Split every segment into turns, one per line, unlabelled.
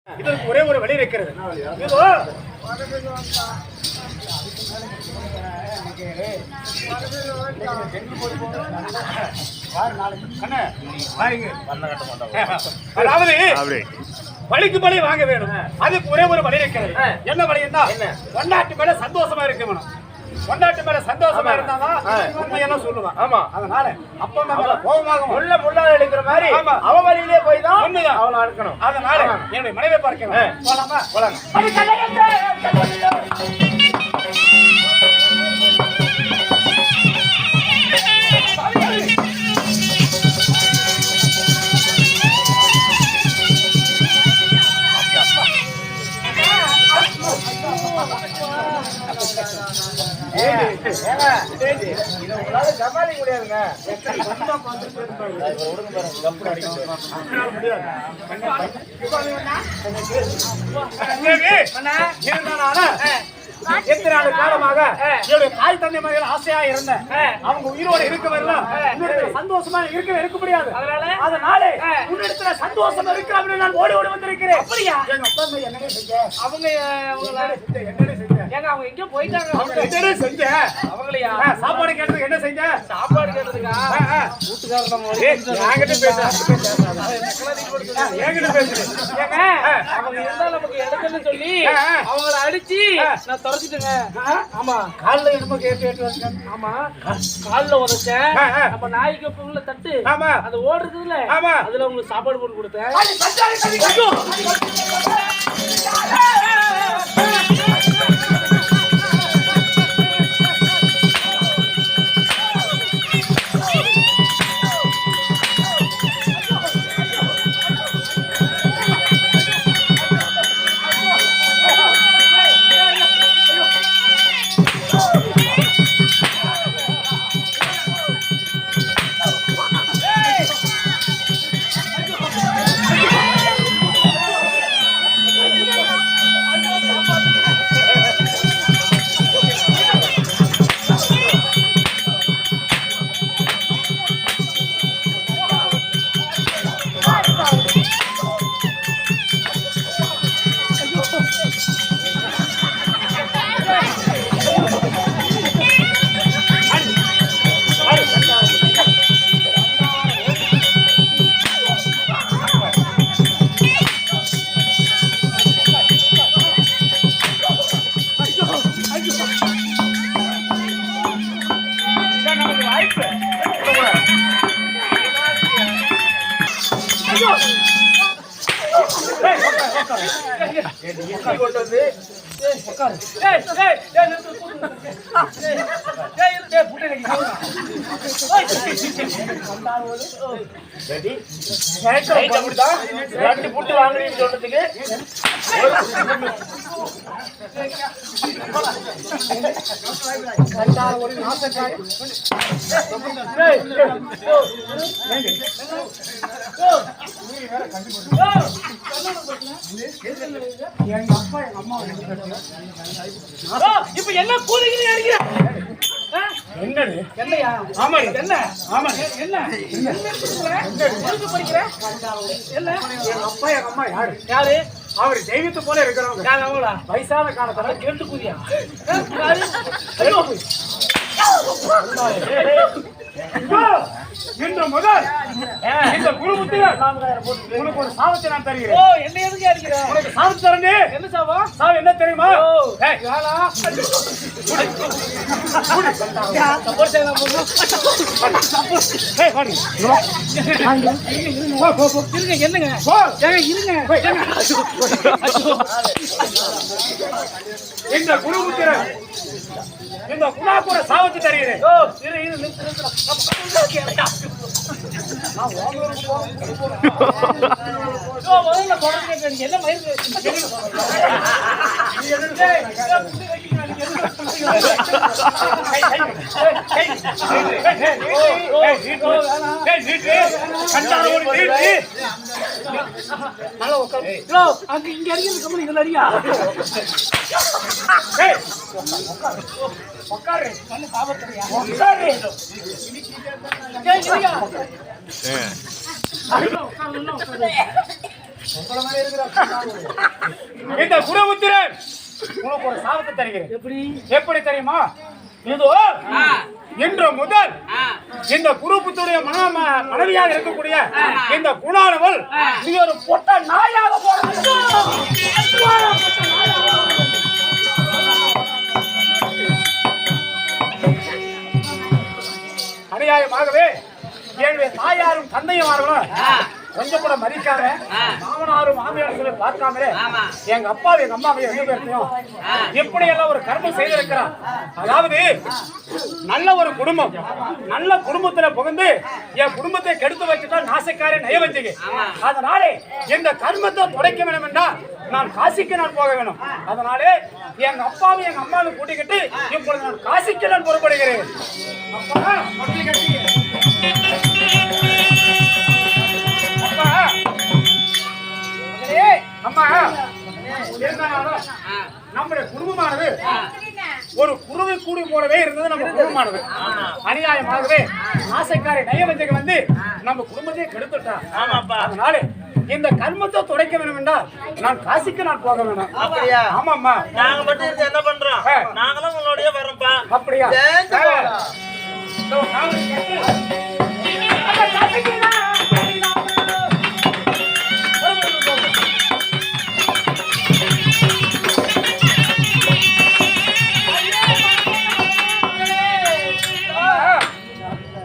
இதற்கு ஒரே ஒரு வழி இருக்கிறது. இதோ அதாவது வழிக்கு பழி வாங்க வேணும். அதுக்கு ஒரே ஒரு வழி இருக்கிறது. என்ன வழின்னா கொண்டாட்டு மேல சந்தோஷமா இருக்கணும். கொண்டாட்டு மேல சந்தோஷமா இருந்தாதான் உண்மையெல்லாம் சொல்லுவான். ஆமா, அதனால அப்ப நம்ம கோபமாக முள்ளாக எடுக்கிற மாதிரி அவ வழியிலே போய் தான் உண்மைதான் அவளை அறுக்கணும். அதனால என்னுடைய மனைவியை பார்க்கணும். போலாமா? போலாங்க. சமாளிக்க முடியாதுங்க. எத்தனை நாள் காலமாக என்னுடைய தாய் தந்தை மகள் ஆசையா இருந்தேன். அவங்க உயிரோடு இருக்க வரலாம், சந்தோஷமா இருக்க முடியாது. அதனால உன்னிடத்துல சந்தோஷமா இருக்க அப்படின்னு நான் ஓடி வந்திருக்கிறேன். அப்படியா? எங்க அப்பா அம்மா என்னங்க செஞ்ச? அவங்க அவங்க எங்க போயிட்டாங்க. என்ன செஞ்ச? அவங்களையா சாப்பாடு கேட்டது? என்ன செஞ்ச? சாப்பாடு கேட்டதுக்கா வீட்டுக்காரங்க அவங்க இருந்தா நமக்கு இடத்துல சொல்லி அவங்கள அடிச்சு நான் துரத்திட்டுங்க. ஆமா, காலில் என்னமோ கேட்டு ஆமா காலில் உதச்சேன். நம்ம நாய்க்கு உள்ள தட்டு அது ஓடுறதுல அதுல உங்களுக்கு சாப்பாடு போட்டு கொடுத்தேன். இப்ப என்ன கூறுகிறீங்க? என்னது? என்னையா? ஆமா, என்ன? ஆமா, என்ன? என்ன? எங்க அப்பா எங்க அம்மா யாரு? யாரு? அவரு தெய்வத்தை போல இருக்கிறவங்க. அவங்களா? வயசான காலத்துல கேட்டு கூறியா? இன்று முதல் இந்த குருமுத்திகள் உனக்கு ஒரு சாபத்தை நான் தருகிறேன். ஓ, என்ன எதுக்கு அடிக்கிறேன்? உனக்கு சாபம் தரேன். என்ன சாபம்? சாபம் என்ன தெரியுமா? என்னங்க இந்த குருமுத்திரன் இந்த குணாபுர சாபத்தை தருகிறேன். இங்க அடிக்கிறது இதுல அடியா உட்காரு சாபத்திரியா உட்காரு உங்கள மாதிரி இருக்கிற இந்த குருபுத்திரன் உனக்கு ஒரு சாபத்தை தருகிறேன். எப்படி தெரியுமா? இதோ இன்று முதல் இந்த குருபுத்திரிய மனைவியாக இருக்கக்கூடிய இந்த குணானவள் நீ ஒரு பொட்ட நாயாக அநியாயமாகவே என்னுடைய தாயாரும் தந்தையுமார்களும் கொஞ்சம் கூட மதிக்காம மாமனாரும் மாமியார் சொல்லி பார்க்காமலே எங்க அப்பாவும் எங்க அம்மாவையும் 2 பேர்த்தையும் எப்படி எல்லாம் ஒரு கர்மம் செய்திருக்கிறான். அதாவது நல்ல ஒரு குடும்பம், நல்ல குடும்பத்துல புகுந்து என் குடும்பத்தை கெடுத்து வச்சுட்டா நாசக்காரே நயவஞ்சிகை. அதனாலே இந்த கர்மத்தை துடைக்க வேண்டும் என்றால் நான் காசிக்கு நான் போக வேணும். அதனாலே எங்க அப்பாவும் எங்க அம்மாவும் கூட்டிக்கிட்டு இப்பொழுது நான் காசிக்கு நான் புறப்படுகிறேன். அம்மா நம்முடைய குடும்பமானது ஒரு குருவி கூடி போலவே இருந்தது. நம்ம குடும்பமானது அநியாயமாகவே ஆசைக்காரி நயவஞ்சக வந்து நம்ம குடும்பத்தையே கெடுத்துட்டான். அதனால இந்த கர்மத்தை துடைக்க வேண்டும் என்றால் நான் காசிக்கு நான் போக வேணும்.
அப்படியா?
ஆமாம்மா.
நாங்க மட்டும் இருந்து என்ன பண்றோம்? நாங்களும் உங்களோடய வரோம்ப்பா.
அப்படியா?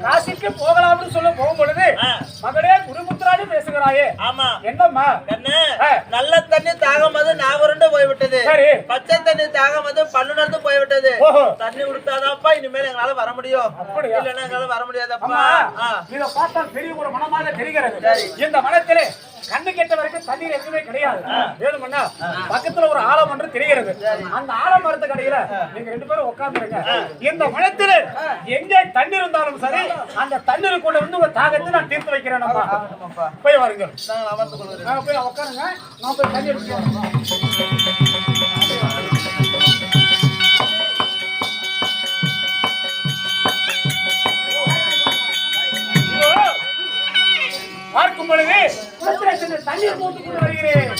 காசிக்கு போகலாம்னு சொல்ல போகும் பொழுது மகளே குருபுத்திராடி பேசுகிறாயே.
ஆமா.
என்னம்மா?
நல்ல தண்ணி தாகம் வந்து நாகரண்டு போய்விட்டது. பச்சை தண்ணி தாகம் வந்து பல்லுணர்ந்து போய்விட்டது. தண்ணி கொடுத்தாதாப்பா இனிமேல் எங்களால வர முடியும். இல்லைன்னா எங்களால வர முடியாதப்பா.
இதை பார்த்தா பெரிய ஒரு மனமாக தெரிகிறது. இந்த மனத்திலே கண்ணு கெட்ட வரைக்கும் தண்ணீர் எதுவுமே கிடையாது. வேணும்னா பக்கத்துல ஒரு ஆலம் ஒன்று தெரிகிறது. அந்த ஆலமரத்து கடையில நீங்க 2 பேரும் உட்கார்ந்துருங்க. இந்த மனத்திலே எங்கே தண்ணீர் இருந்தாலும் சரி அந்த தண்ணீருக்குள்ள இருந்து ஒரு தாகத்தை நான் தீர்த்து வைக்கிறேன். போய் வாருங்க, போய் உட்காருங்க. நான் போய் தண்ணி எடுத்துக்கிறேன். பார்க்கும் பொழுது தண்ணீர் போட்டு கொண்டு வருகிறேன்.